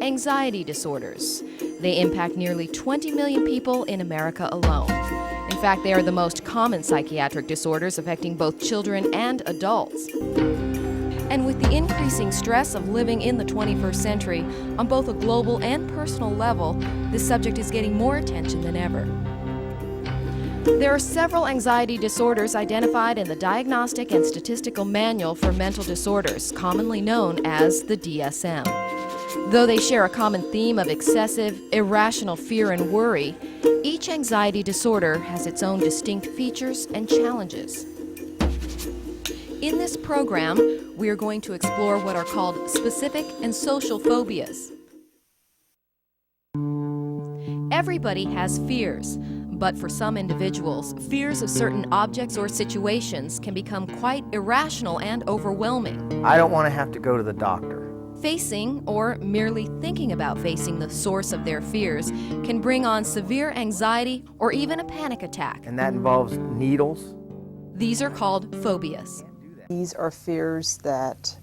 Anxiety disorders. They impact nearly 20 million people in America alone. In fact, they are the most common psychiatric disorders affecting both children and adults. And with the increasing stress of living in the 21st century, on both a global and personal level, this subject is getting more attention than ever. There are several anxiety disorders identified in the Diagnostic and Statistical Manual for Mental Disorders, commonly known as the DSM. Though they share a common theme of excessive, irrational fear and worry, each anxiety disorder has its own distinct features and challenges. In this program, we are going to explore what are called specific and social phobias. Everybody has fears, but for some individuals, fears of certain objects or situations can become quite irrational and overwhelming. I don't want to have to go to the doctor. Facing, or merely thinking about facing the source of their fears can bring on severe anxiety or even a panic attack. And that involves needles. These are called phobias. These are fears that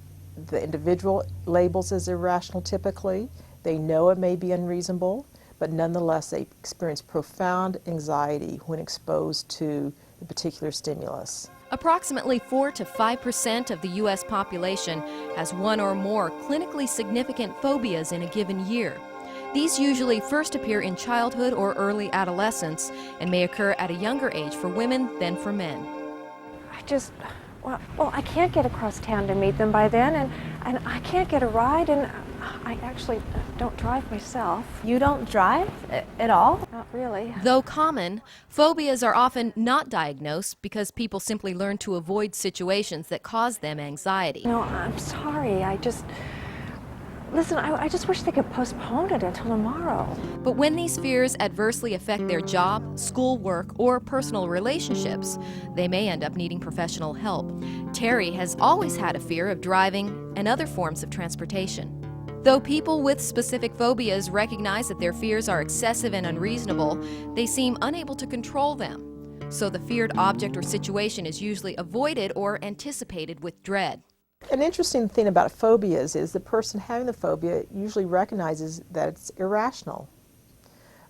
the individual labels as irrational typically. They know it may be unreasonable, but nonetheless they experience profound anxiety when exposed to the particular stimulus. Approximately 4 to 5% of the U.S. population has one or more clinically significant phobias in a given year. These usually first appear in childhood or early adolescence and may occur at a younger age for women than for men. Well, I can't get across town to meet them by then, and I can't get a ride, and I actually don't drive myself. You don't drive at all? Not really. Though common, phobias are often not diagnosed because people simply learn to avoid situations that cause them anxiety. No, I'm sorry. Listen, I just wish they could postpone it until tomorrow. But when these fears adversely affect their job, schoolwork, or personal relationships, they may end up needing professional help. Terry has always had a fear of driving and other forms of transportation. Though people with specific phobias recognize that their fears are excessive and unreasonable, they seem unable to control them. So the feared object or situation is usually avoided or anticipated with dread. An interesting thing about phobias is the person having the phobia usually recognizes that it's irrational.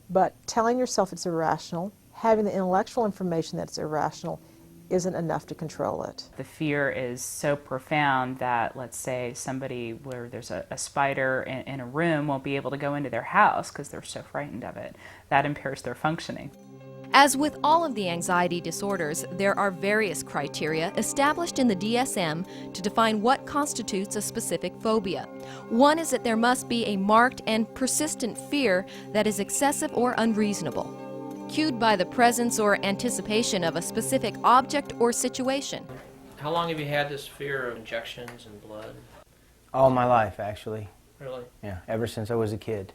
But telling yourself it's irrational, having the intellectual information that it's irrational, isn't enough to control it. The fear is so profound that, let's say, somebody where there's a spider in a room won't be able to go into their house because they're so frightened of it. That impairs their functioning. As with all of the anxiety disorders, there are various criteria established in the DSM to define what constitutes a specific phobia. One is that there must be a marked and persistent fear that is excessive or unreasonable, cued by the presence or anticipation of a specific object or situation. How long have you had this fear of injections and blood? All my life, actually. Really? Yeah, ever since I was a kid.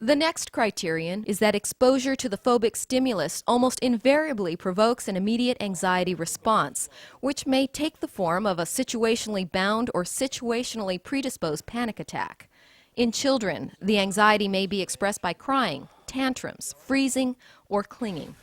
The next criterion is that exposure to the phobic stimulus almost invariably provokes an immediate anxiety response, which may take the form of a situationally bound or situationally predisposed panic attack. In children, the anxiety may be expressed by crying, tantrums, freezing, or clinging.